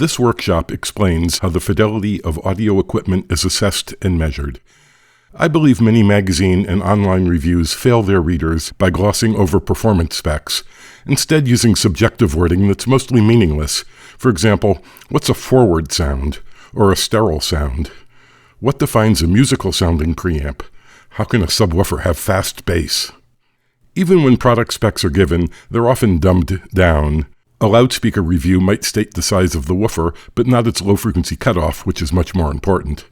This workshop explains how the fidelity of audio equipment is assessed and measured. I believe many magazine and online reviews fail their readers by glossing over performance specs, instead using subjective wording that's mostly meaningless. For example, what's a forward sound or a sterile sound? What defines a musical sounding preamp? How can a subwoofer have fast bass? Even when product specs are given, they're often dumbed down. A loudspeaker review might state the size of the woofer, but not its low-frequency cutoff, which is much more important.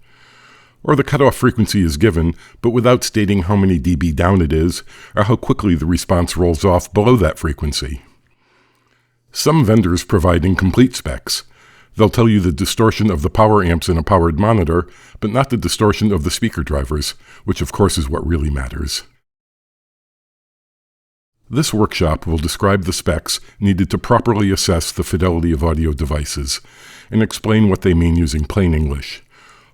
Or the cutoff frequency is given, but without stating how many dB down it is, or how quickly the response rolls off below that frequency. Some vendors provide incomplete specs. They'll tell you the distortion of the power amps in a powered monitor, but not the distortion of the speaker drivers, which of course is what really matters. This workshop will describe the specs needed to properly assess the fidelity of audio devices, and explain what they mean using plain English.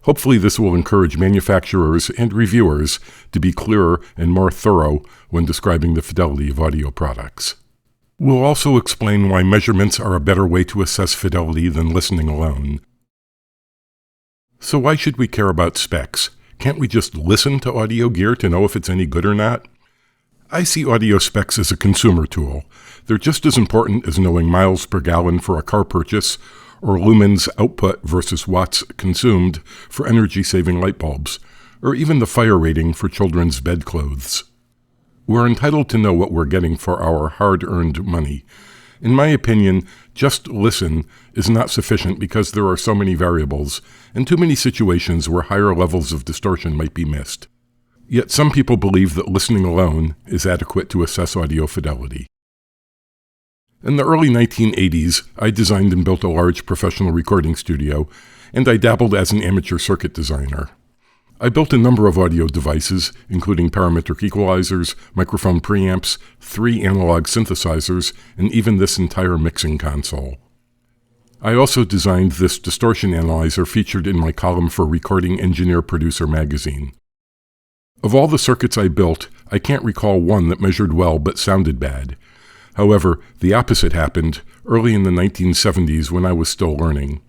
Hopefully this will encourage manufacturers and reviewers to be clearer and more thorough when describing the fidelity of audio products. We'll also explain why measurements are a better way to assess fidelity than listening alone. So why should we care about specs? Can't we just listen to audio gear to know if it's any good or not? I see audio specs as a consumer tool. They're just as important as knowing miles per gallon for a car purchase or lumens output versus watts consumed for energy-saving light bulbs, or even the fire rating for children's bedclothes. We're entitled to know what we're getting for our hard-earned money. In my opinion, just listen is not sufficient because there are so many variables and too many situations where higher levels of distortion might be missed. Yet some people believe that listening alone is adequate to assess audio fidelity. In the early 1980s, I designed and built a large professional recording studio, and I dabbled as an amateur circuit designer. I built a number of audio devices, including parametric equalizers, microphone preamps, 3 analog synthesizers, and even this entire mixing console. I also designed this distortion analyzer featured in my column for Recording Engineer Producer magazine. Of all the circuits I built, I can't recall one that measured well but sounded bad. However, the opposite happened early in the 1970s when I was still learning.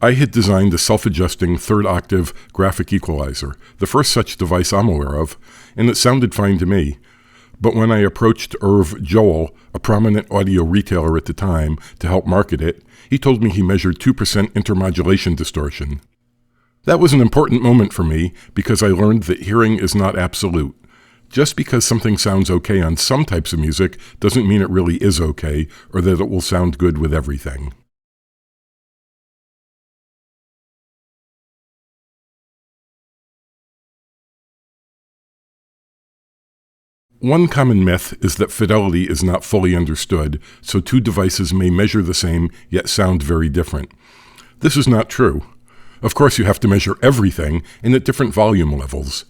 I had designed a self-adjusting third-octave graphic equalizer, the first such device I'm aware of, and it sounded fine to me. But when I approached Irv Joel, a prominent audio retailer at the time, to help market it, he told me he measured 2% intermodulation distortion. That was an important moment for me because I learned that hearing is not absolute. Just because something sounds okay on some types of music doesn't mean it really is okay or that it will sound good with everything. One common myth is that fidelity is not fully understood, so two devices may measure the same yet sound very different. This is not true. Of course, you have to measure everything and at different volume levels.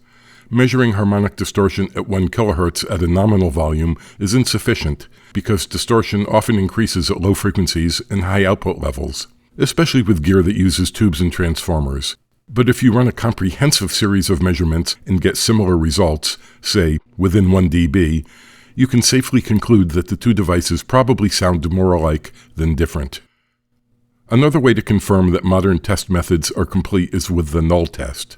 Measuring harmonic distortion at 1 kHz at a nominal volume is insufficient because distortion often increases at low frequencies and high output levels, especially with gear that uses tubes and transformers. But if you run a comprehensive series of measurements and get similar results, say within 1 dB, you can safely conclude that the two devices probably sound more alike than different. Another way to confirm that modern test methods are complete is with the Null Test.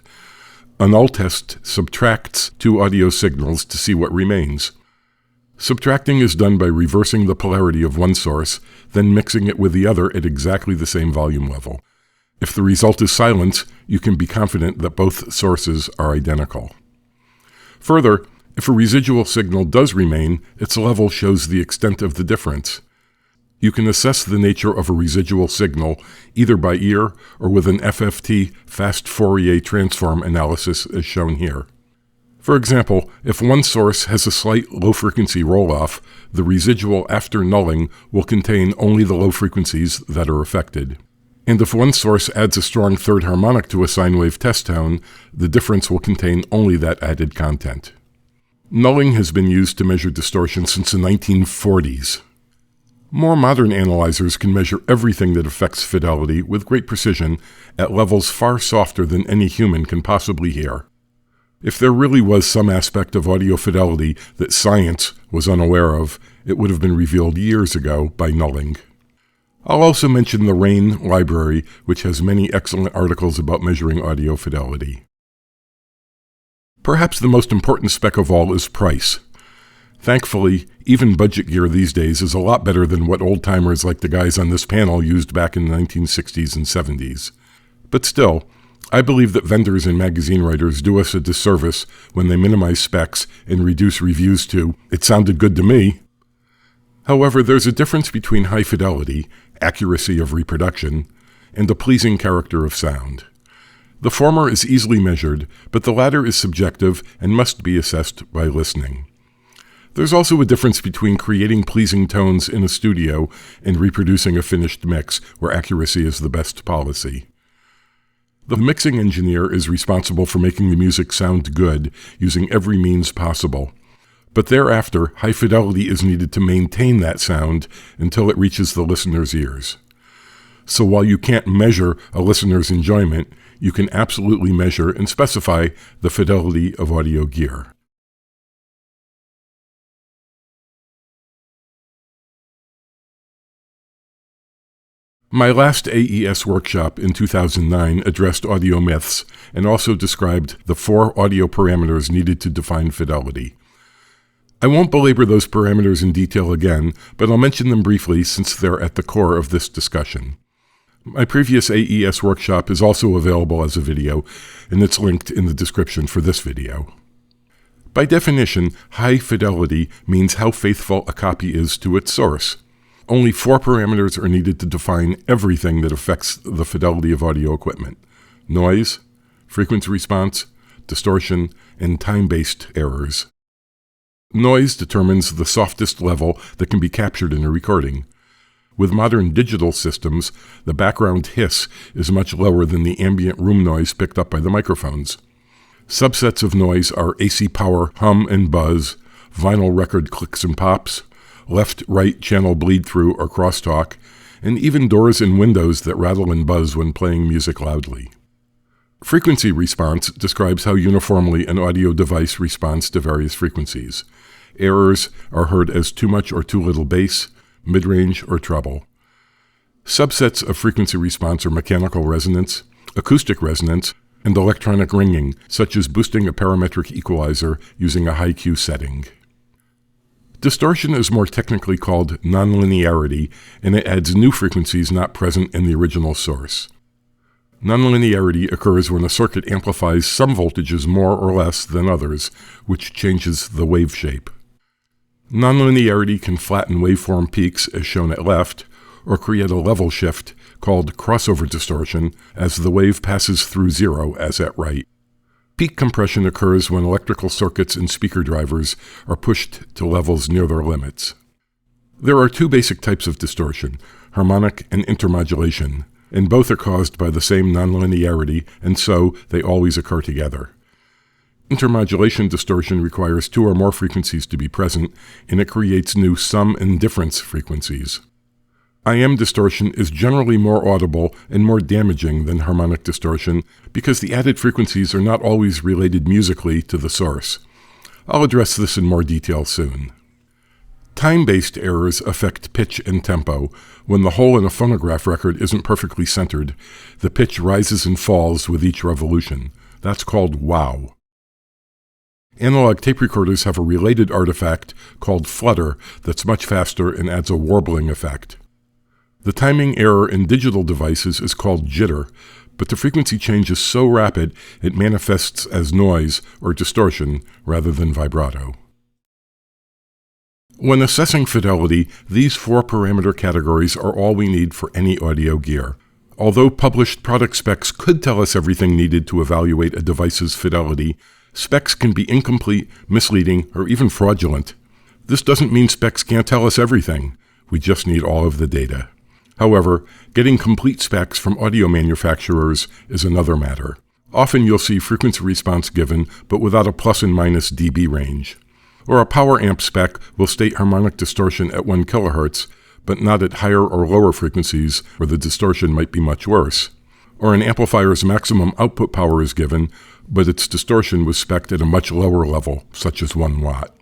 A Null Test subtracts two audio signals to see what remains. Subtracting is done by reversing the polarity of one source, then mixing it with the other at exactly the same volume level. If the result is silence, you can be confident that both sources are identical. Further, if a residual signal does remain, its level shows the extent of the difference. You can assess the nature of a residual signal either by ear or with an FFT fast Fourier transform analysis as shown here. For example, if one source has a slight low-frequency roll-off, the residual after nulling will contain only the low frequencies that are affected. And if one source adds a strong third harmonic to a sine wave test tone, the difference will contain only that added content. Nulling has been used to measure distortion since the 1940s. More modern analyzers can measure everything that affects fidelity with great precision at levels far softer than any human can possibly hear. If there really was some aspect of audio fidelity that science was unaware of, it would have been revealed years ago by nulling. I'll also mention the Rane library, which has many excellent articles about measuring audio fidelity. Perhaps the most important spec of all is price. Thankfully, even budget gear these days is a lot better than what old-timers like the guys on this panel used back in the 1960s and 70s. But still, I believe that vendors and magazine writers do us a disservice when they minimize specs and reduce reviews to, "It sounded good to me." However, there's a difference between high fidelity, accuracy of reproduction, and a pleasing character of sound. The former is easily measured, but the latter is subjective and must be assessed by listening. There's also a difference between creating pleasing tones in a studio and reproducing a finished mix where accuracy is the best policy. The mixing engineer is responsible for making the music sound good using every means possible. But thereafter, high fidelity is needed to maintain that sound until it reaches the listener's ears. So while you can't measure a listener's enjoyment, you can absolutely measure and specify the fidelity of audio gear. My last AES workshop in 2009 addressed audio myths and also described the 4 audio parameters needed to define fidelity. I won't belabor those parameters in detail again, but I'll mention them briefly since they're at the core of this discussion. My previous AES workshop is also available as a video, and it's linked in the description for this video. By definition, high fidelity means how faithful a copy is to its source. Only 4 parameters are needed to define everything that affects the fidelity of audio equipment: noise, frequency response, distortion, and time-based errors. Noise determines the softest level that can be captured in a recording. With modern digital systems, the background hiss is much lower than the ambient room noise picked up by the microphones. Subsets of noise are AC power hum and buzz, vinyl record clicks and pops, left-right channel bleed-through or crosstalk, and even doors and windows that rattle and buzz when playing music loudly. Frequency response describes how uniformly an audio device responds to various frequencies. Errors are heard as too much or too little bass, mid-range, or treble. Subsets of frequency response are mechanical resonance, acoustic resonance, and electronic ringing, such as boosting a parametric equalizer using a high Q setting. Distortion is more technically called nonlinearity, and it adds new frequencies not present in the original source. Nonlinearity occurs when a circuit amplifies some voltages more or less than others, which changes the wave shape. Nonlinearity can flatten waveform peaks, as shown at left, or create a level shift called crossover distortion as the wave passes through zero, as at right. Peak compression occurs when electrical circuits and speaker drivers are pushed to levels near their limits. There are 2 basic types of distortion, harmonic and intermodulation, and both are caused by the same nonlinearity, and so they always occur together. Intermodulation distortion requires 2 or more frequencies to be present, and it creates new sum and difference frequencies. IM distortion is generally more audible and more damaging than harmonic distortion because the added frequencies are not always related musically to the source. I'll address this in more detail soon. Time-based errors affect pitch and tempo. When the hole in a phonograph record isn't perfectly centered, the pitch rises and falls with each revolution. That's called wow. Analog tape recorders have a related artifact called flutter that's much faster and adds a warbling effect. The timing error in digital devices is called jitter, but the frequency change is so rapid it manifests as noise or distortion rather than vibrato. When assessing fidelity, these 4 parameter categories are all we need for any audio gear. Although published product specs could tell us everything needed to evaluate a device's fidelity, specs can be incomplete, misleading, or even fraudulent. This doesn't mean specs can't tell us everything. We just need all of the data. However, getting complete specs from audio manufacturers is another matter. Often you'll see frequency response given, but without a plus and minus dB range. Or a power amp spec will state harmonic distortion at 1 kHz, but not at higher or lower frequencies where the distortion might be much worse. Or an amplifier's maximum output power is given, but its distortion was spec'd at a much lower level, such as 1 watt.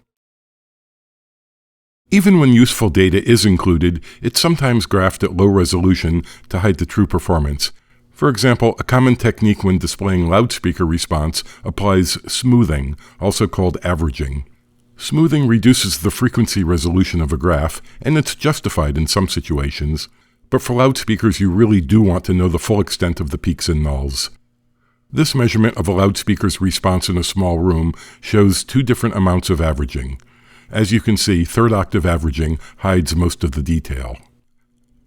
Even when useful data is included, it's sometimes graphed at low resolution to hide the true performance. For example, a common technique when displaying loudspeaker response applies smoothing, also called averaging. Smoothing reduces the frequency resolution of a graph, and it's justified in some situations. But for loudspeakers, you really do want to know the full extent of the peaks and nulls. This measurement of a loudspeaker's response in a small room shows two different amounts of averaging. As you can see, third octave averaging hides most of the detail.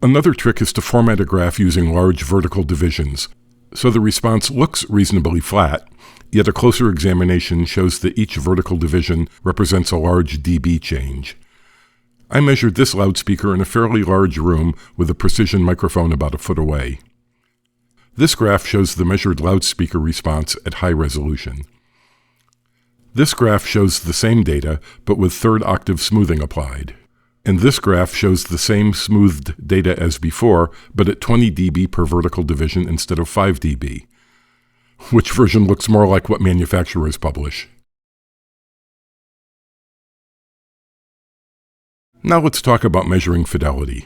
Another trick is to format a graph using large vertical divisions, so the response looks reasonably flat, yet a closer examination shows that each vertical division represents a large dB change. I measured this loudspeaker in a fairly large room with a precision microphone about a foot away. This graph shows the measured loudspeaker response at high resolution. This graph shows the same data, but with third octave smoothing applied. And this graph shows the same smoothed data as before, but at 20 dB per vertical division instead of 5 dB. Which version looks more like what manufacturers publish? Now let's talk about measuring fidelity.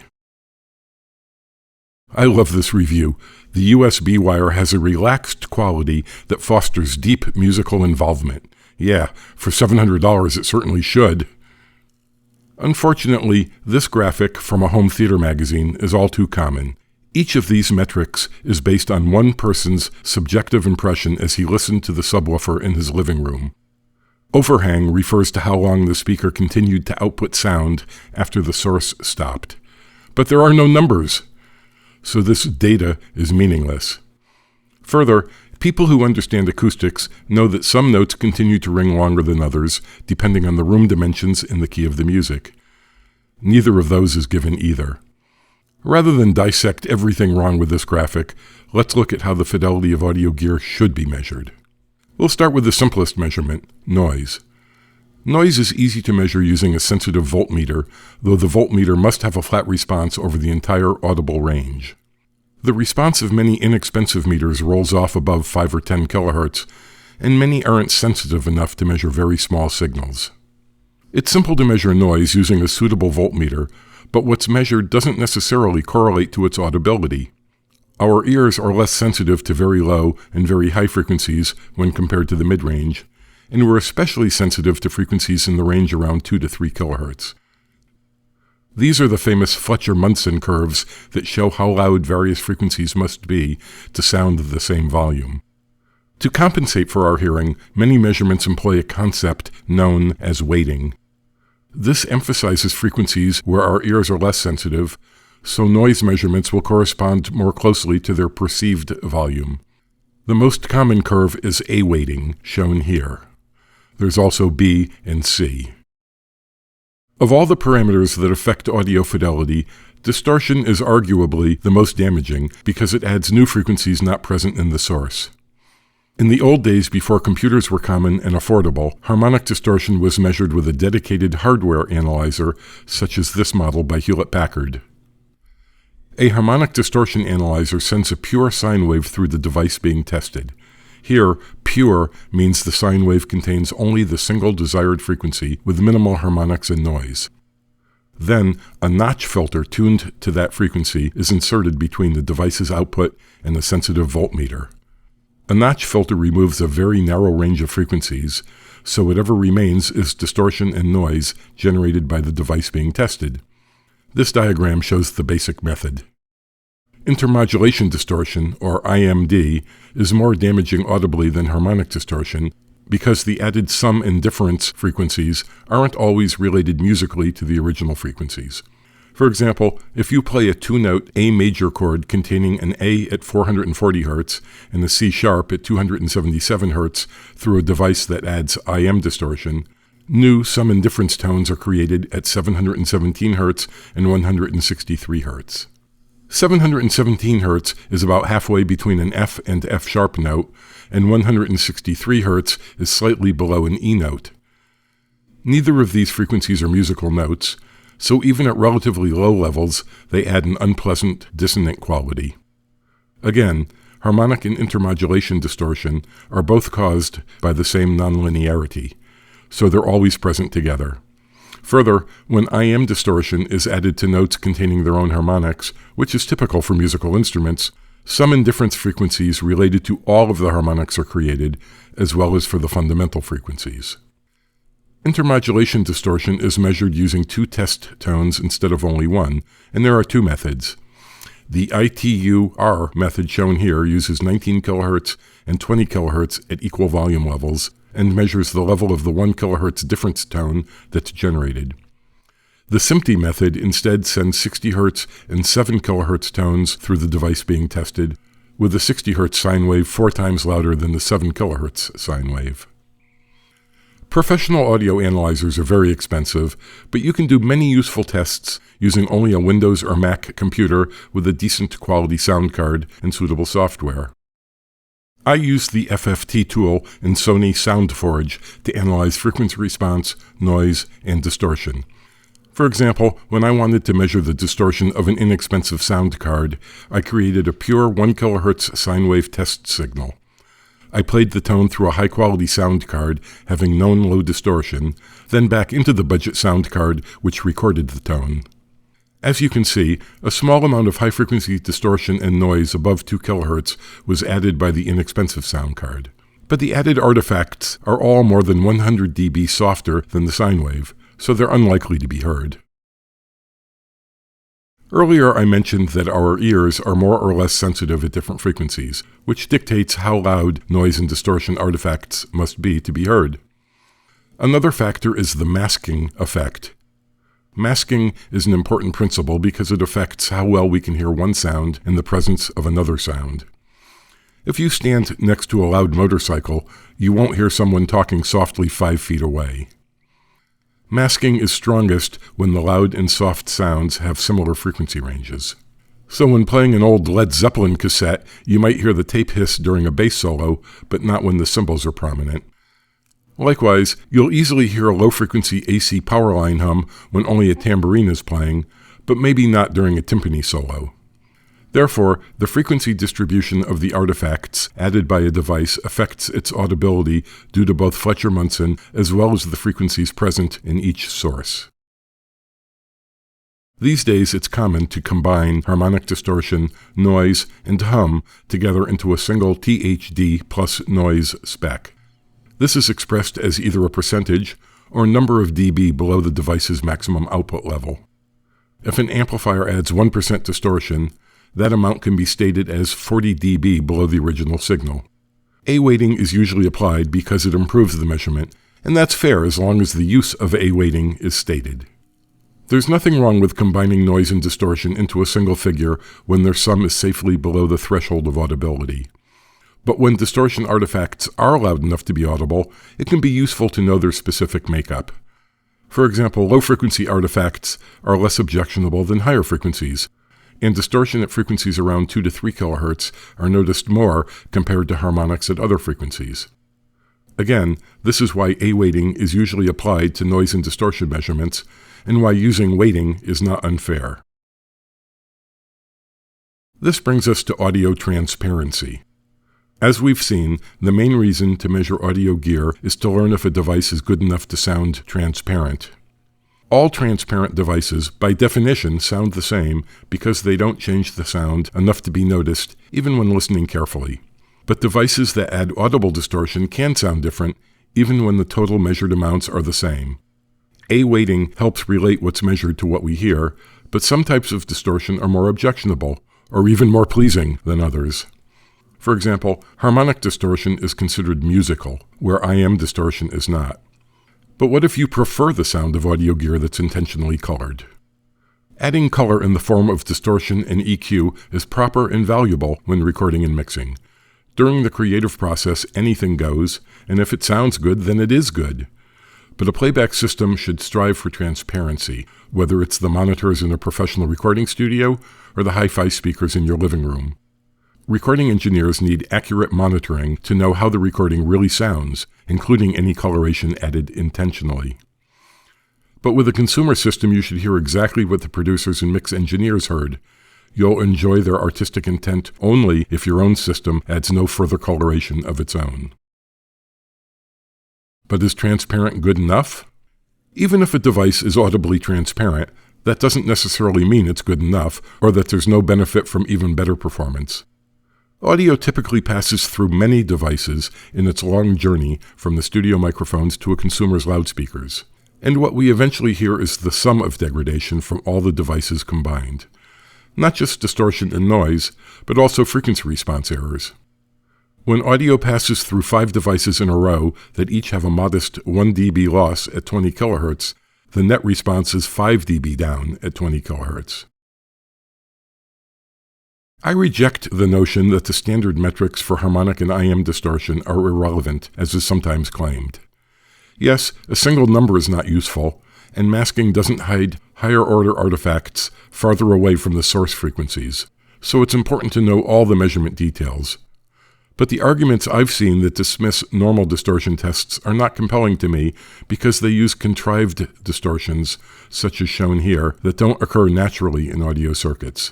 I love this review. The USB wire has a relaxed quality that fosters deep musical involvement. Yeah, for $700 it certainly should. Unfortunately, this graphic from a home theater magazine is all too common. Each of these metrics is based on one person's subjective impression as he listened to the subwoofer in his living room. Overhang refers to how long the speaker continued to output sound after the source stopped. But there are no numbers, so this data is meaningless. Further, people who understand acoustics know that some notes continue to ring longer than others, depending on the room dimensions and the key of the music. Neither of those is given either. Rather than dissect everything wrong with this graphic, let's look at how the fidelity of audio gear should be measured. We'll start with the simplest measurement, noise. Noise is easy to measure using a sensitive voltmeter, though the voltmeter must have a flat response over the entire audible range. The response of many inexpensive meters rolls off above 5 or 10 kHz, and many aren't sensitive enough to measure very small signals. It's simple to measure noise using a suitable voltmeter, but what's measured doesn't necessarily correlate to its audibility. Our ears are less sensitive to very low and very high frequencies when compared to the mid-range, and we're especially sensitive to frequencies in the range around 2 to 3 kHz. These are the famous Fletcher-Munson curves that show how loud various frequencies must be to sound the same volume. To compensate for our hearing, many measurements employ a concept known as weighting. This emphasizes frequencies where our ears are less sensitive, so noise measurements will correspond more closely to their perceived volume. The most common curve is A weighting, shown here. There's also B and C. Of all the parameters that affect audio fidelity, distortion is arguably the most damaging because it adds new frequencies not present in the source. In the old days before computers were common and affordable, harmonic distortion was measured with a dedicated hardware analyzer, such as this model by Hewlett-Packard. A harmonic distortion analyzer sends a pure sine wave through the device being tested. Here, pure means the sine wave contains only the single desired frequency with minimal harmonics and noise. Then, a notch filter tuned to that frequency is inserted between the device's output and the sensitive voltmeter. A notch filter removes a very narrow range of frequencies, so whatever remains is distortion and noise generated by the device being tested. This diagram shows the basic method. Intermodulation distortion, or IMD, is more damaging audibly than harmonic distortion because the added sum and difference frequencies aren't always related musically to the original frequencies. For example, if you play a two-note A major chord containing an A at 440 Hz and a C sharp at 277 Hz through a device that adds IM distortion, new sum and difference tones are created at 717 Hz and 163 Hz. 717 Hz is about halfway between an F and F sharp note, and 163 Hz is slightly below an E note. Neither of these frequencies are musical notes, so even at relatively low levels, they add an unpleasant, dissonant quality. Again, harmonic and intermodulation distortion are both caused by the same nonlinearity, so they're always present together. Further, when IM distortion is added to notes containing their own harmonics, which is typical for musical instruments, some indifference frequencies related to all of the harmonics are created, as well as for the fundamental frequencies. Intermodulation distortion is measured using 2 test tones instead of only one, and there are 2 methods. The ITU-R method shown here uses 19 kHz and 20 kHz at equal volume levels, and measures the level of the 1 kHz difference tone that's generated. The SMPTE method instead sends 60 Hz and 7 kHz tones through the device being tested, with the 60 Hz sine wave 4 times louder than the 7 kHz sine wave. Professional audio analyzers are very expensive, but you can do many useful tests using only a Windows or Mac computer with a decent quality sound card and suitable software. I use the FFT tool in Sony SoundForge to analyze frequency response, noise, and distortion. For example, when I wanted to measure the distortion of an inexpensive sound card, I created a pure 1 kHz sine wave test signal. I played the tone through a high-quality sound card having known low distortion, then back into the budget sound card which recorded the tone. As you can see, a small amount of high-frequency distortion and noise above 2 kHz was added by the inexpensive sound card. But the added artifacts are all more than 100 dB softer than the sine wave, so they're unlikely to be heard. Earlier I mentioned that our ears are more or less sensitive at different frequencies, which dictates how loud noise and distortion artifacts must be to be heard. Another factor is the masking effect. Masking is an important principle because it affects how well we can hear one sound in the presence of another sound. If you stand next to a loud motorcycle, you won't hear someone talking softly 5 feet away. Masking is strongest when the loud and soft sounds have similar frequency ranges. So when playing an old Led Zeppelin cassette, you might hear the tape hiss during a bass solo, but not when the cymbals are prominent. Likewise, you'll easily hear a low-frequency AC power line hum when only a tambourine is playing, but maybe not during a timpani solo. Therefore, the frequency distribution of the artifacts added by a device affects its audibility due to both Fletcher-Munson as well as the frequencies present in each source. These days it's common to combine harmonic distortion, noise, and hum together into a single THD plus noise spec. This is expressed as either a percentage or number of dB below the device's maximum output level. If an amplifier adds 1% distortion, that amount can be stated as 40 dB below the original signal. A-weighting is usually applied because it improves the measurement, and that's fair as long as the use of A-weighting is stated. There's nothing wrong with combining noise and distortion into a single figure when their sum is safely below the threshold of audibility. But when distortion artifacts are loud enough to be audible, it can be useful to know their specific makeup. For example, low-frequency artifacts are less objectionable than higher frequencies, and distortion at frequencies around 2 to 3 kHz are noticed more compared to harmonics at other frequencies. Again, this is why A-weighting is usually applied to noise and distortion measurements, and why using weighting is not unfair. This brings us to audio transparency. As we've seen, the main reason to measure audio gear is to learn if a device is good enough to sound transparent. All transparent devices, by definition, sound the same because they don't change the sound enough to be noticed, even when listening carefully. But devices that add audible distortion can sound different, even when the total measured amounts are the same. A-weighting helps relate what's measured to what we hear, but some types of distortion are more objectionable, or even more pleasing than others. For example, harmonic distortion is considered musical, where IM distortion is not. But what if you prefer the sound of audio gear that's intentionally colored? Adding color in the form of distortion and EQ is proper and valuable when recording and mixing. During the creative process, anything goes, and if it sounds good, then it is good. But a playback system should strive for transparency, whether it's the monitors in a professional recording studio or the hi-fi speakers in your living room. Recording engineers need accurate monitoring to know how the recording really sounds, including any coloration added intentionally. But with a consumer system, you should hear exactly what the producers and mix engineers heard. You'll enjoy their artistic intent only if your own system adds no further coloration of its own. But is transparent good enough? Even if a device is audibly transparent, that doesn't necessarily mean it's good enough, or that there's no benefit from even better performance. Audio typically passes through many devices in its long journey from the studio microphones to a consumer's loudspeakers, and what we eventually hear is the sum of degradation from all the devices combined. Not just distortion and noise, but also frequency response errors. When audio passes through 5 devices in a row that each have a modest 1 dB loss at 20 kHz, the net response is 5 dB down at 20 kHz. I reject the notion that the standard metrics for harmonic and IM distortion are irrelevant, as is sometimes claimed. Yes, a single number is not useful, and masking doesn't hide higher-order artifacts farther away from the source frequencies, so it's important to know all the measurement details. But the arguments I've seen that dismiss normal distortion tests are not compelling to me because they use contrived distortions, such as shown here, that don't occur naturally in audio circuits.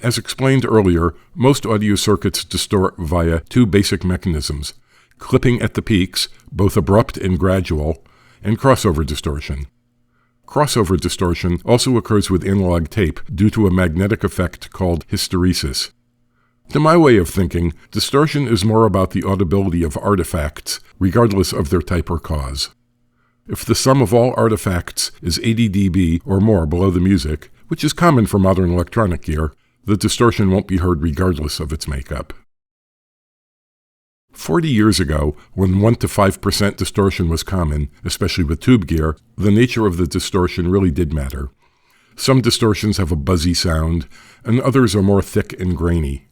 As explained earlier, most audio circuits distort via 2 basic mechanisms: clipping at the peaks, both abrupt and gradual, and crossover distortion. Crossover distortion also occurs with analog tape due to a magnetic effect called hysteresis. To my way of thinking, distortion is more about the audibility of artifacts, regardless of their type or cause. If the sum of all artifacts is 80 dB or more below the music, which is common for modern electronic gear, the distortion won't be heard regardless of its makeup. 40 years ago, when 1 to 5% distortion was common, especially with tube gear, the nature of the distortion really did matter. Some distortions have a buzzy sound, and others are more thick and grainy.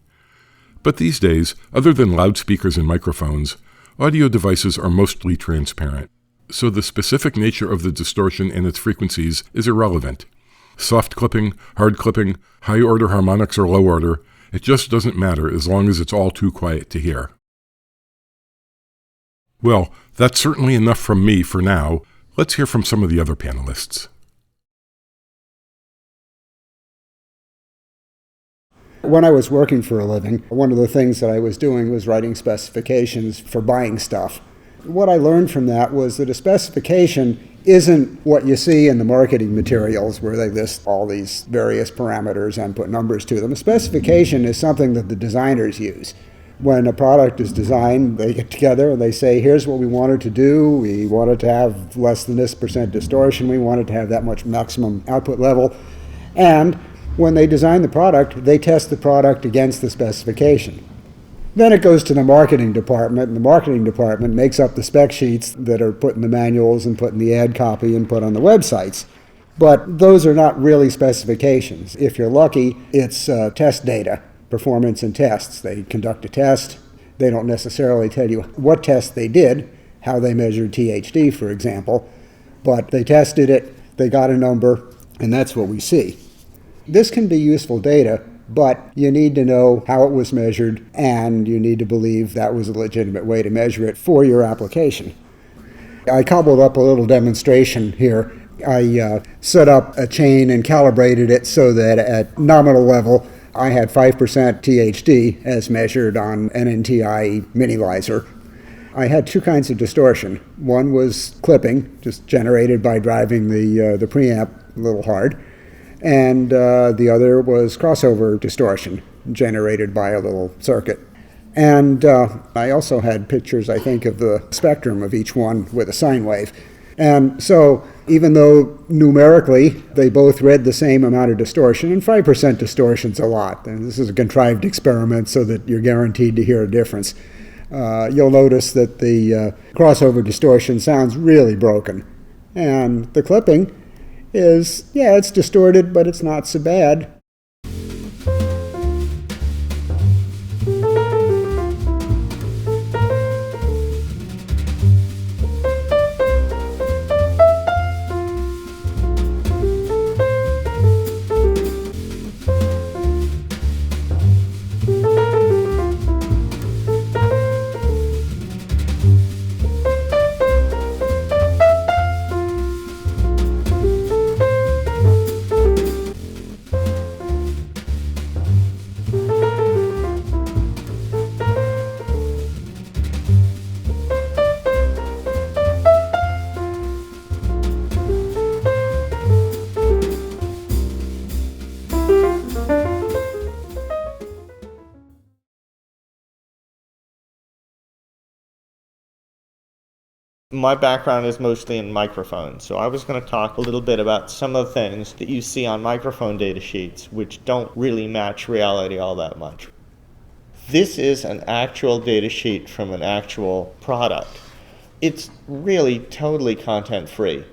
But these days, other than loudspeakers and microphones, audio devices are mostly transparent, so the specific nature of the distortion and its frequencies is irrelevant. Soft clipping, hard clipping, high order harmonics or low order, it just doesn't matter as long as it's all too quiet to hear. Well, that's certainly enough from me for now. Let's hear from some of the other panelists. When I was working for a living, one of the things that I was doing was writing specifications for buying stuff. What I learned from that was that a specification isn't what you see in the marketing materials where they list all these various parameters and put numbers to them. A specification is something that the designers use. When a product is designed, they get together and they say, here's what we want it to do. We want it to have less than this % distortion. We want it to have that much maximum output level. And when they design the product, they test the product against the specification. Then it goes to the marketing department, and the marketing department makes up the spec sheets that are put in the manuals and put in the ad copy and put on the websites. But those are not really specifications. If you're lucky, it's test data, performance and tests. They conduct a test. They don't necessarily tell you what test they did, how they measured THD, for example, but they tested it, they got a number, and that's what we see. This can be useful data, but you need to know how it was measured, and you need to believe that was a legitimate way to measure it for your application. I cobbled up a little demonstration here. I set up a chain and calibrated it so that at nominal level, I had 5% THD as measured on an NTI minilyzer. I had 2 kinds of distortion. One was clipping, just generated by driving the preamp a little hard. And the other was crossover distortion, generated by a little circuit. And I also had pictures, I think, of the spectrum of each one with a sine wave. And so even though numerically they both read the same amount of distortion, and 5% distortion's a lot, and this is a contrived experiment so that you're guaranteed to hear a difference, you'll notice that the crossover distortion sounds really broken. And the clipping is, yeah, it's distorted, but it's not so bad. My background is mostly in microphones, so I was going to talk a little bit about some of the things that you see on microphone datasheets which don't really match reality all that much. This is an actual datasheet from an actual product. It's really totally content-free.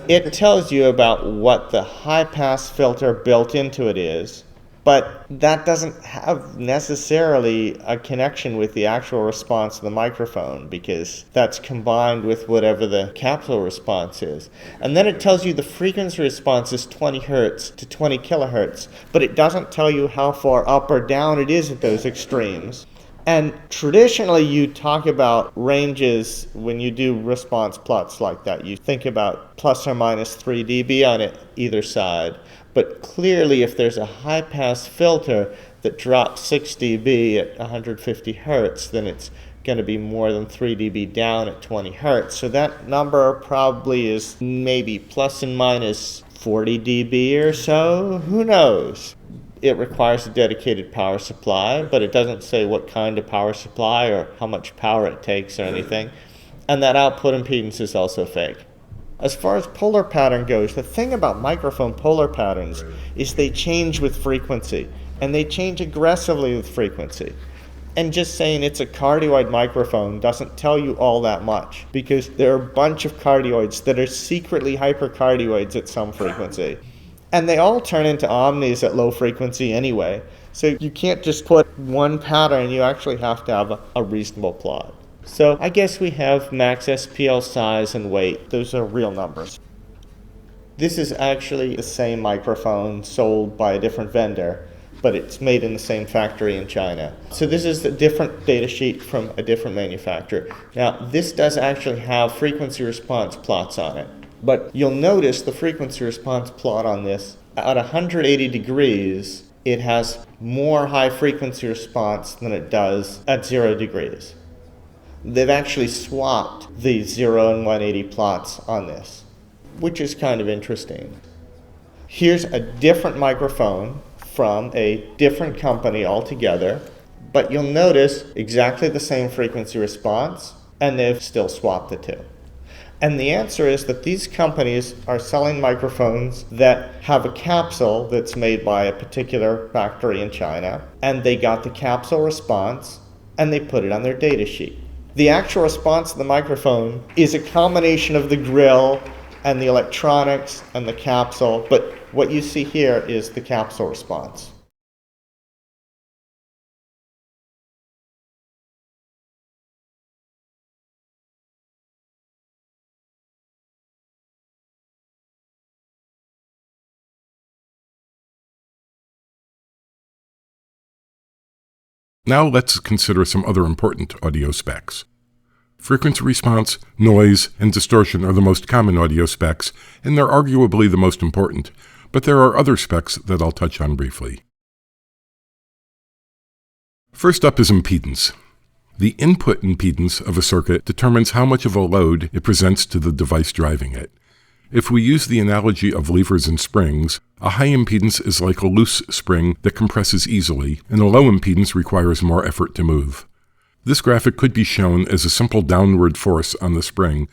It tells you about what the high-pass filter built into it is, but that doesn't have necessarily a connection with the actual response of the microphone, because that's combined with whatever the capsule response is. And then it tells you the frequency response is 20 hertz to 20 kilohertz, but it doesn't tell you how far up or down it is at those extremes. And traditionally, you talk about ranges when you do response plots like that. You think about plus or minus 3 dB on it either side. But clearly, if there's a high-pass filter that drops 6 dB at 150 hertz, then it's going to be more than 3 dB down at 20 hertz. So that number probably is maybe plus and minus 40 dB or so. Who knows? It requires a dedicated power supply, but it doesn't say what kind of power supply or how much power it takes or anything. And that output impedance is also fake. As far as polar pattern goes, the thing about microphone polar patterns is they change with frequency, and they change aggressively with frequency. And just saying it's a cardioid microphone doesn't tell you all that much, because there are a bunch of cardioids that are secretly hypercardioids at some frequency. And they all turn into omnis at low frequency anyway, so you can't just put one pattern, you actually have to have a reasonable plot. So I guess we have max SPL size and weight. Those are real numbers. This is actually the same microphone sold by a different vendor, but it's made in the same factory in China. So this is a different data sheet from a different manufacturer. Now, this does actually have frequency response plots on it, but you'll notice the frequency response plot on this, at 180 degrees, it has more high frequency response than it does at 0 degrees. They've actually swapped the 0 and 180 plots on this, which is kind of interesting. Here's a different microphone from a different company altogether, but you'll notice exactly the same frequency response, and they've still swapped the two. And the answer is that these companies are selling microphones that have a capsule that's made by a particular factory in China, and they got the capsule response, and they put it on their data sheet. The actual response of the microphone is a combination of the grill and the electronics and the capsule, but what you see here is the capsule response. Now let's consider some other important audio specs. Frequency response, noise, and distortion are the most common audio specs, and they're arguably the most important, but there are other specs that I'll touch on briefly. First up is impedance. The input impedance of a circuit determines how much of a load it presents to the device driving it. If we use the analogy of levers and springs, a high impedance is like a loose spring that compresses easily, and a low impedance requires more effort to move. This graphic could be shown as a simple downward force on the spring,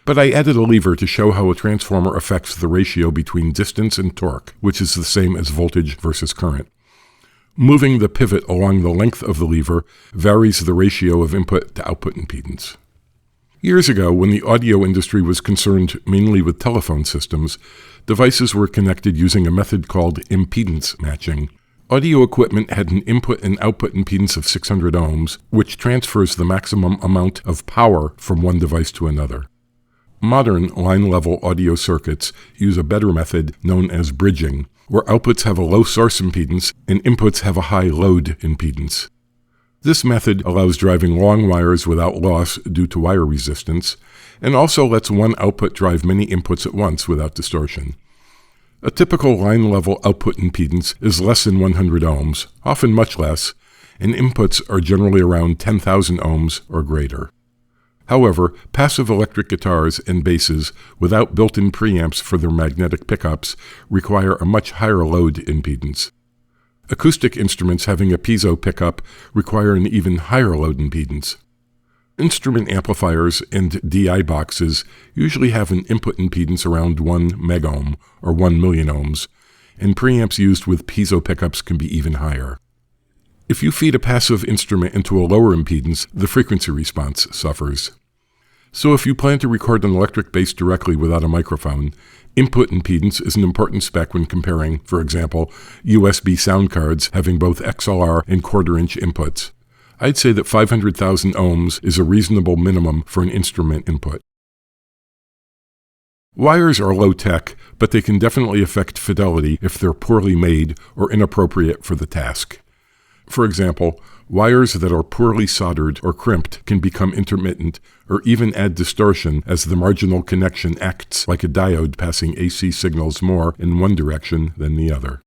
but I added a lever to show how a transformer affects the ratio between distance and torque, which is the same as voltage versus current. Moving the pivot along the length of the lever varies the ratio of input to output impedance. Years ago, when the audio industry was concerned mainly with telephone systems, devices were connected using a method called impedance matching. Audio equipment had an input and output impedance of 600 ohms, which transfers the maximum amount of power from one device to another. Modern line-level audio circuits use a better method known as bridging, where outputs have a low source impedance and inputs have a high load impedance. This method allows driving long wires without loss due to wire resistance, and also lets one output drive many inputs at once without distortion. A typical line-level output impedance is less than 100 ohms, often much less, and inputs are generally around 10,000 ohms or greater. However, passive electric guitars and basses without built-in preamps for their magnetic pickups require a much higher load impedance. Acoustic instruments having a piezo pickup require an even higher load impedance. Instrument amplifiers and DI boxes usually have an input impedance around 1 megohm or 1 million ohms, and preamps used with piezo pickups can be even higher. If you feed a passive instrument into a lower impedance, the frequency response suffers. So if you plan to record an electric bass directly without a microphone, input impedance is an important spec when comparing, for example, USB sound cards having both XLR and quarter-inch inputs. I'd say that 500,000 ohms is a reasonable minimum for an instrument input. Wires are low-tech, but they can definitely affect fidelity if they're poorly made or inappropriate for the task. For example, wires that are poorly soldered or crimped can become intermittent or even add distortion as the marginal connection acts like a diode passing AC signals more in one direction than the other.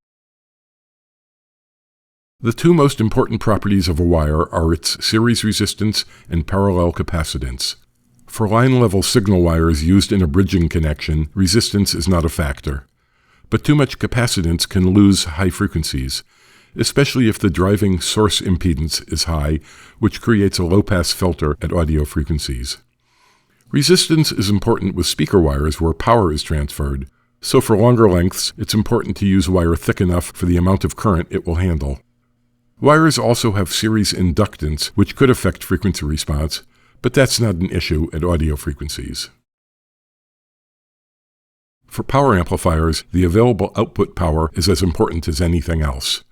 The two most important properties of a wire are its series resistance and parallel capacitance. For line-level signal wires used in a bridging connection, resistance is not a factor. But too much capacitance can lose high frequencies, especially if the driving source impedance is high, which creates a low-pass filter at audio frequencies. Resistance is important with speaker wires where power is transferred, so for longer lengths, it's important to use wire thick enough for the amount of current it will handle. Wires also have series inductance, which could affect frequency response, but that's not an issue at audio frequencies. For power amplifiers, the available output power is as important as anything else.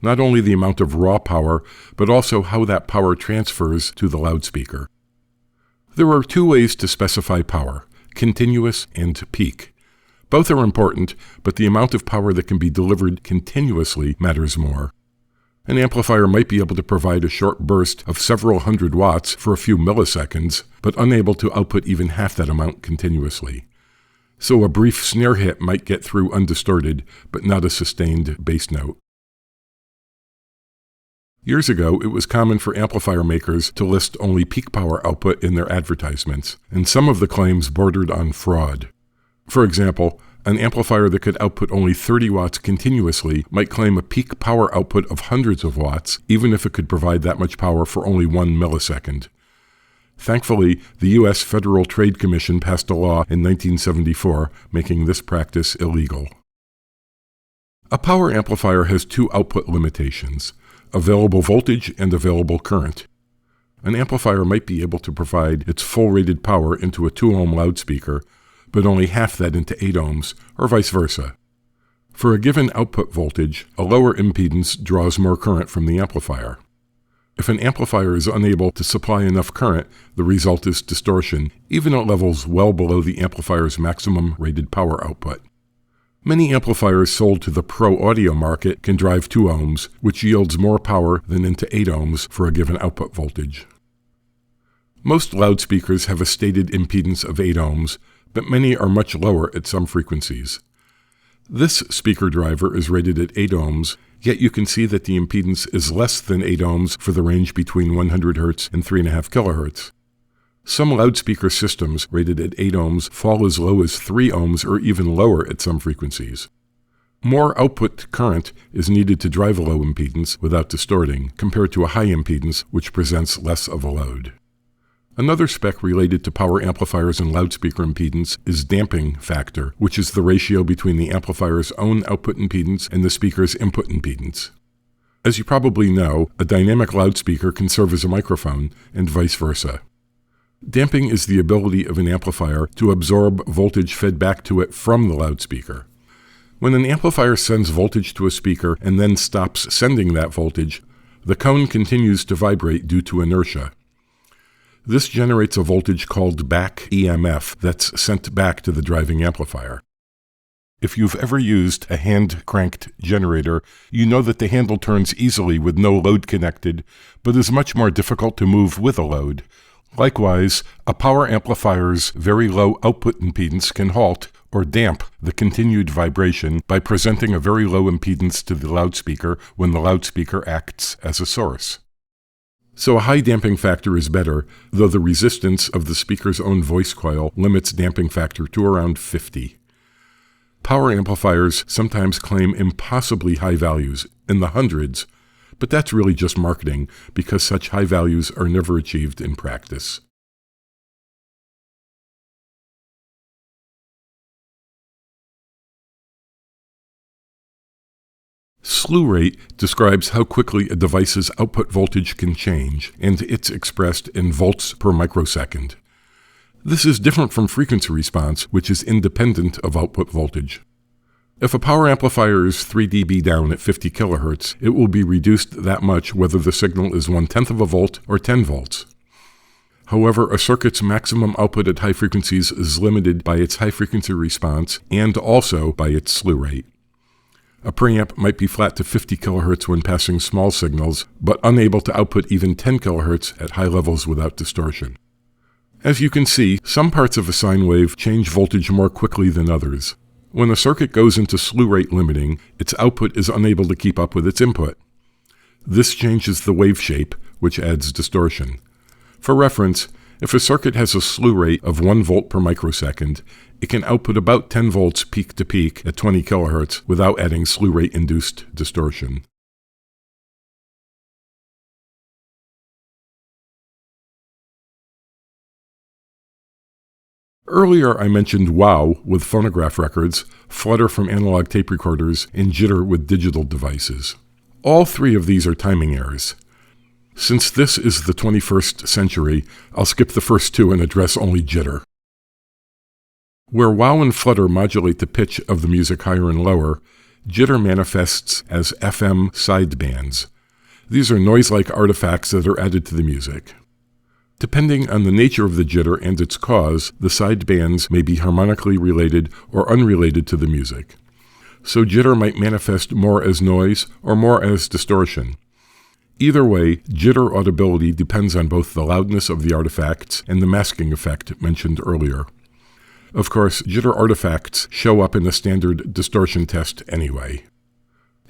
Not only the amount of raw power, but also how that power transfers to the loudspeaker. There are two ways to specify power, continuous and peak. Both are important, but the amount of power that can be delivered continuously matters more. An amplifier might be able to provide a short burst of several hundred watts for a few milliseconds, but unable to output even half that amount continuously. So a brief snare hit might get through undistorted, but not a sustained bass note. Years ago, it was common for amplifier makers to list only peak power output in their advertisements, and some of the claims bordered on fraud. For example, an amplifier that could output only 30 watts continuously might claim a peak power output of hundreds of watts, even if it could provide that much power for only 1 millisecond. Thankfully, the U.S. Federal Trade Commission passed a law in 1974, making this practice illegal. A power amplifier has two output limitations: available voltage and available current. An amplifier might be able to provide its full rated power into a 2-ohm loudspeaker, but only half that into 8 ohms, or vice versa. For a given output voltage, a lower impedance draws more current from the amplifier. If an amplifier is unable to supply enough current, the result is distortion, even at levels well below the amplifier's maximum rated power output. Many amplifiers sold to the pro audio market can drive 2 ohms, which yields more power than into 8 ohms for a given output voltage. Most loudspeakers have a stated impedance of 8 ohms, but many are much lower at some frequencies. This speaker driver is rated at 8 ohms, yet you can see that the impedance is less than 8 ohms for the range between 100 Hz and 3.5 kHz. Some loudspeaker systems rated at 8 ohms fall as low as 3 ohms or even lower at some frequencies. More output current is needed to drive a low impedance without distorting, compared to a high impedance which presents less of a load. Another spec related to power amplifiers and loudspeaker impedance is damping factor, which is the ratio between the amplifier's own output impedance and the speaker's input impedance. As you probably know, a dynamic loudspeaker can serve as a microphone, and vice versa. Damping is the ability of an amplifier to absorb voltage fed back to it from the loudspeaker. When an amplifier sends voltage to a speaker and then stops sending that voltage, the cone continues to vibrate due to inertia. This generates a voltage called back EMF that's sent back to the driving amplifier. If you've ever used a hand-cranked generator, you know that the handle turns easily with no load connected, but is much more difficult to move with a load. Likewise, a power amplifier's very low output impedance can halt or damp the continued vibration by presenting a very low impedance to the loudspeaker when the loudspeaker acts as a source. So a high damping factor is better, though the resistance of the speaker's own voice coil limits damping factor to around 50. Power amplifiers sometimes claim impossibly high values, in the hundreds, but that's really just marketing, because such high values are never achieved in practice. Slew Rate describes how quickly a device's output voltage can change, and it's expressed in volts per microsecond. This is different from frequency response, which is independent of output voltage. If a power amplifier is 3 dB down at 50 kHz, it will be reduced that much whether the signal is 1/10 of a volt or 10 volts. However, a circuit's maximum output at high frequencies is limited by its high-frequency response and also by its slew rate. A preamp might be flat to 50 kHz when passing small signals, but unable to output even 10 kHz at high levels without distortion. As you can see, some parts of a sine wave change voltage more quickly than others. When a circuit goes into slew rate limiting, its output is unable to keep up with its input. This changes the wave shape, which adds distortion. For reference, if a circuit has a slew rate of 1 volt per microsecond, it can output about 10 volts peak to peak at 20 kHz without adding slew rate-induced distortion. Earlier I mentioned wow with phonograph records, flutter from analog tape recorders, and jitter with digital devices. All three of these are timing errors. Since this is the 21st century, I'll skip the first two and address only jitter. Where wow and flutter modulate the pitch of the music higher and lower, jitter manifests as FM sidebands. These are noise-like artifacts that are added to the music. Depending on the nature of the jitter and its cause, the sidebands may be harmonically related or unrelated to the music. So jitter might manifest more as noise or more as distortion. Either way, jitter audibility depends on both the loudness of the artifacts and the masking effect mentioned earlier. Of course, jitter artifacts show up in the standard distortion test anyway.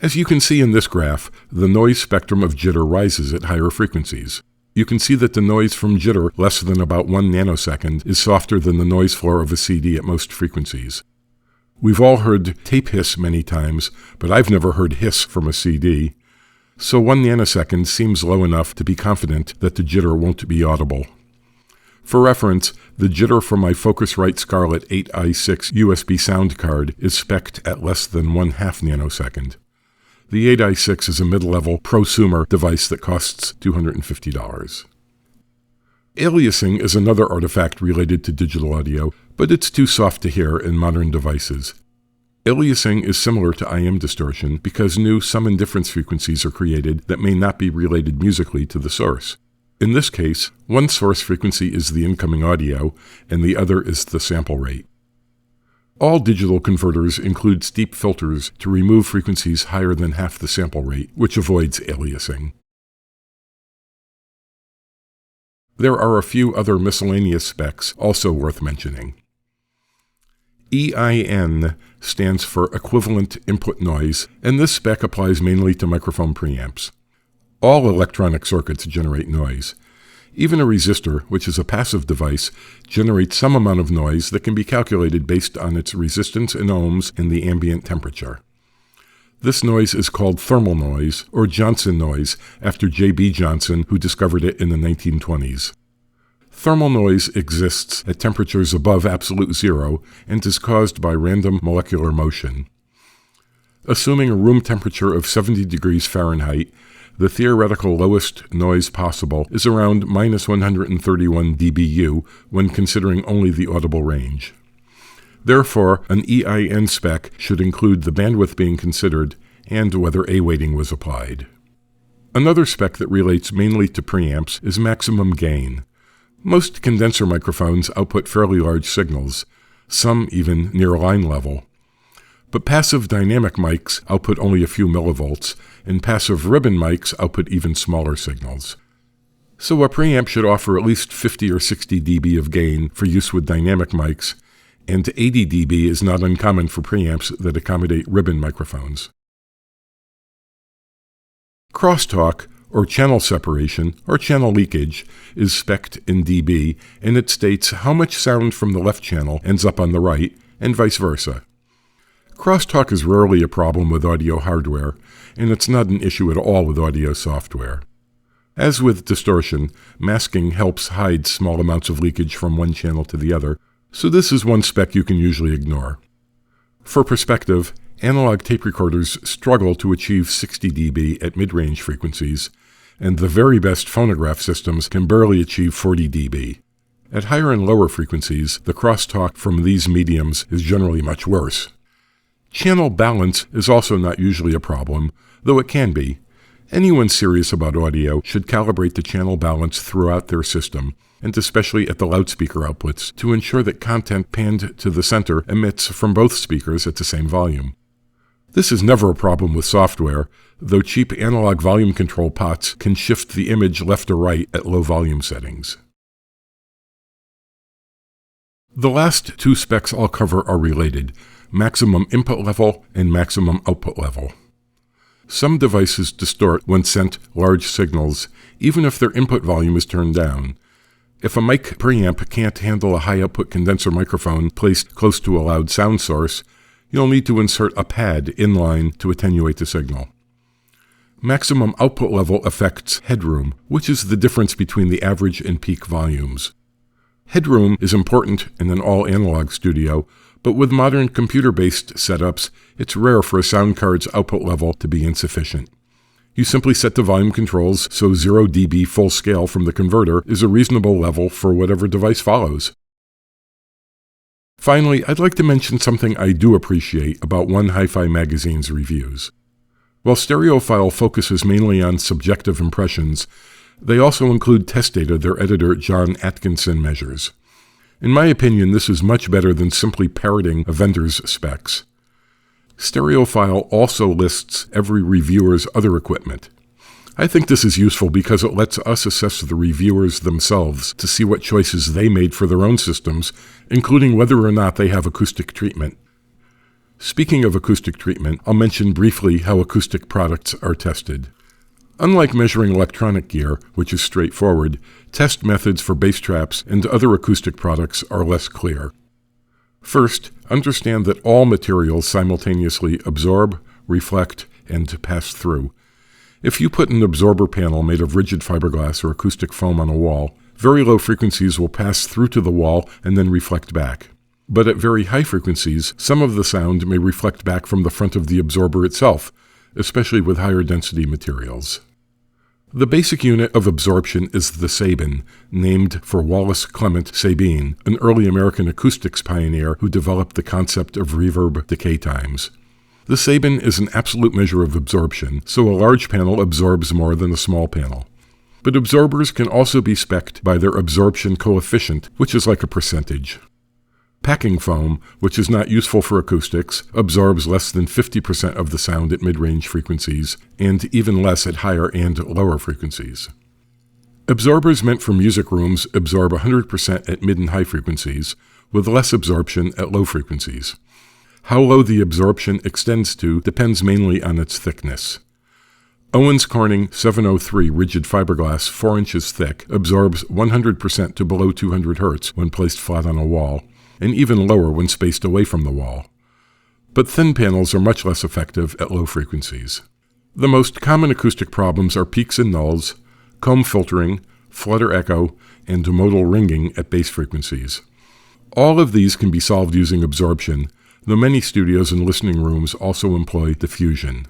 As you can see in this graph, the noise spectrum of jitter rises at higher frequencies. You can see that the noise from jitter less than about 1 nanosecond is softer than the noise floor of a CD at most frequencies. We've all heard tape hiss many times, but I've never heard hiss from a CD. So 1 nanosecond seems low enough to be confident that the jitter won't be audible. For reference, the jitter from my Focusrite Scarlett 8i6 USB sound card is spec'd at less than 1/2 nanosecond. The 8i6 is a mid-level prosumer device that costs $250. Aliasing is another artifact related to digital audio, but it's too soft to hear in modern devices. Aliasing is similar to IM distortion because new sum and difference frequencies are created that may not be related musically to the source. In this case, one source frequency is the incoming audio, and the other is the sample rate. All digital converters include steep filters to remove frequencies higher than half the sample rate, which avoids aliasing. There are a few other miscellaneous specs also worth mentioning. EIN stands for Equivalent Input Noise, and this spec applies mainly to microphone preamps. All electronic circuits generate noise. Even a resistor, which is a passive device, generates some amount of noise that can be calculated based on its resistance in ohms and the ambient temperature. This noise is called thermal noise, or Johnson noise, after J.B. Johnson, who discovered it in the 1920s. Thermal noise exists at temperatures above absolute zero and is caused by random molecular motion. Assuming a room temperature of 70 degrees Fahrenheit, the theoretical lowest noise possible is around -131 dBu when considering only the audible range. Therefore, an EIN spec should include the bandwidth being considered and whether A weighting was applied. Another spec that relates mainly to preamps is maximum gain. Most condenser microphones output fairly large signals, some even near line level. But passive dynamic mics output only a few millivolts, and passive ribbon mics output even smaller signals. So a preamp should offer at least 50 or 60 dB of gain for use with dynamic mics, and 80 dB is not uncommon for preamps that accommodate ribbon microphones. Crosstalk, or channel separation, or channel leakage, is spec'd in dB, and it states how much sound from the left channel ends up on the right, and vice versa. Crosstalk is rarely a problem with audio hardware, and it's not an issue at all with audio software. As with distortion, masking helps hide small amounts of leakage from one channel to the other, so this is one spec you can usually ignore. For perspective, Analog tape recorders struggle to achieve 60 dB at mid-range frequencies, and the very best phonograph systems can barely achieve 40 dB. At higher and lower frequencies, the crosstalk from these mediums is generally much worse. Channel balance is also not usually a problem, though it can be. Anyone serious about audio should calibrate the channel balance throughout their system, and especially at the loudspeaker outputs, to ensure that content panned to the center emits from both speakers at the same volume. This is never a problem with software, though cheap analog volume control pots can shift the image left or right at low volume settings. The last two specs I'll cover are related: maximum input level and maximum output level. Some devices distort when sent large signals, even if their input volume is turned down. If a mic preamp can't handle a high-output condenser microphone placed close to a loud sound source, you'll need to insert a pad inline to attenuate the signal. Maximum output level affects headroom, which is the difference between the average and peak volumes. Headroom is important in an all-analog studio, but with modern computer-based setups, it's rare for a sound card's output level to be insufficient. You simply set the volume controls so 0 dB full scale from the converter is a reasonable level for whatever device follows. Finally, I'd like to mention something I do appreciate about One Hi-Fi Magazine's reviews. While Stereophile focuses mainly on subjective impressions, they also include test data their editor John Atkinson measures. In my opinion, this is much better than simply parroting a vendor's specs. Stereophile also lists every reviewer's other equipment. I think this is useful because it lets us assess the reviewers themselves to see what choices they made for their own systems, including whether or not they have acoustic treatment. Speaking of acoustic treatment, I'll mention briefly how acoustic products are tested. Unlike measuring electronic gear, which is straightforward, test methods for bass traps and other acoustic products are less clear. First, understand that all materials simultaneously absorb, reflect, and pass through. If you put an absorber panel made of rigid fiberglass or acoustic foam on a wall, very low frequencies will pass through to the wall and then reflect back. But at very high frequencies, some of the sound may reflect back from the front of the absorber itself, especially with higher density materials. The basic unit of absorption is the Sabin, named for Wallace Clement Sabine, an early American acoustics pioneer who developed the concept of reverb decay times. The Sabin is an absolute measure of absorption, so a large panel absorbs more than a small panel. But absorbers can also be spec'd by their absorption coefficient, which is like a percentage. Packing foam, which is not useful for acoustics, absorbs less than 50% of the sound at mid-range frequencies, and even less at higher and lower frequencies. Absorbers meant for music rooms absorb 100% at mid and high frequencies, with less absorption at low frequencies. How low the absorption extends to depends mainly on its thickness. Owens Corning 703 rigid fiberglass 4 inches thick absorbs 100% to below 200 Hz when placed flat on a wall, and even lower when spaced away from the wall. But thin panels are much less effective at low frequencies. The most common acoustic problems are peaks and nulls, comb filtering, flutter echo, and modal ringing at bass frequencies. All of these can be solved using absorption, though many studios and listening rooms also employ diffusion.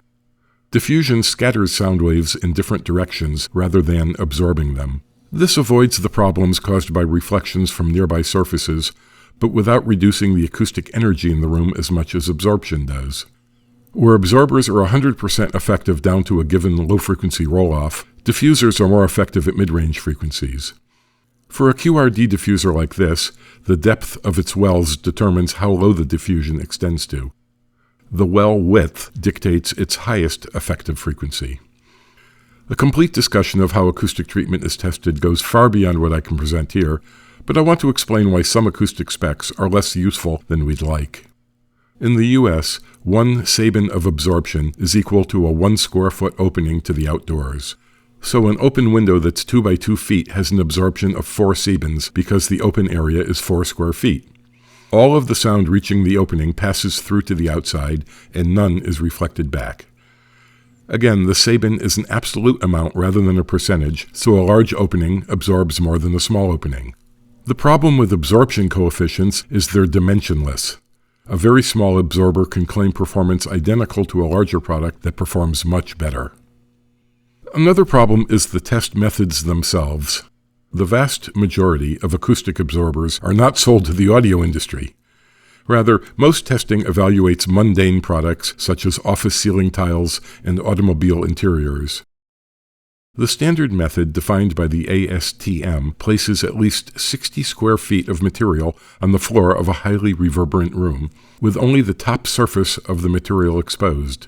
Diffusion scatters sound waves in different directions rather than absorbing them. This avoids the problems caused by reflections from nearby surfaces, but without reducing the acoustic energy in the room as much as absorption does. Where absorbers are 100% effective down to a given low-frequency roll-off, diffusers are more effective at mid-range frequencies. For a QRD diffuser like this, the depth of its wells determines how low the diffusion extends to. The well width dictates its highest effective frequency. A complete discussion of how acoustic treatment is tested goes far beyond what I can present here, but I want to explain why some acoustic specs are less useful than we'd like. In the US, 1 Sabin of absorption is equal to a 1 square foot opening to the outdoors. So an open window that's 2 by 2 feet has an absorption of 4 Sabins because the open area is 4 square feet. All of the sound reaching the opening passes through to the outside, and none is reflected back. Again, the Sabin is an absolute amount rather than a percentage, so a large opening absorbs more than a small opening. The problem with absorption coefficients is they're dimensionless. A very small absorber can claim performance identical to a larger product that performs much better. Another problem is the test methods themselves. The vast majority of acoustic absorbers are not sold to the audio industry. Rather, most testing evaluates mundane products such as office ceiling tiles and automobile interiors. The standard method defined by the ASTM places at least 60 square feet of material on the floor of a highly reverberant room, with only the top surface of the material exposed.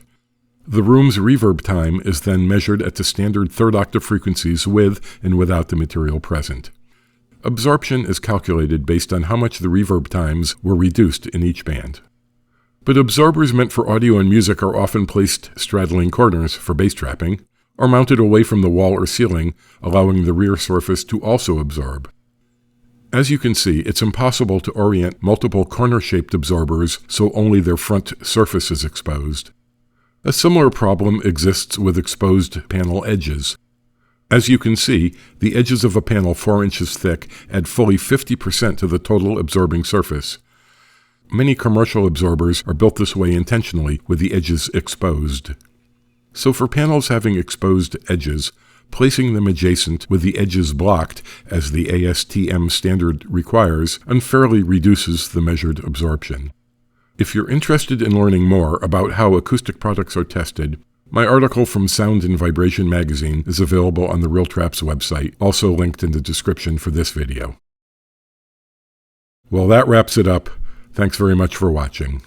The room's reverb time is then measured at the standard third octave frequencies with and without the material present. Absorption is calculated based on how much the reverb times were reduced in each band. But absorbers meant for audio and music are often placed straddling corners for bass trapping, or mounted away from the wall or ceiling, allowing the rear surface to also absorb. As you can see, it's impossible to orient multiple corner-shaped absorbers so only their front surface is exposed. A similar problem exists with exposed panel edges. As you can see, the edges of a panel 4 inches thick add fully 50% to the total absorbing surface. Many commercial absorbers are built this way intentionally, with the edges exposed. So for panels having exposed edges, placing them adjacent with the edges blocked, as the ASTM standard requires, unfairly reduces the measured absorption. If you're interested in learning more about how acoustic products are tested, my article from Sound and Vibration magazine is available on the Real Traps website, also linked in the description for this video. Well, that wraps it up. Thanks very much for watching.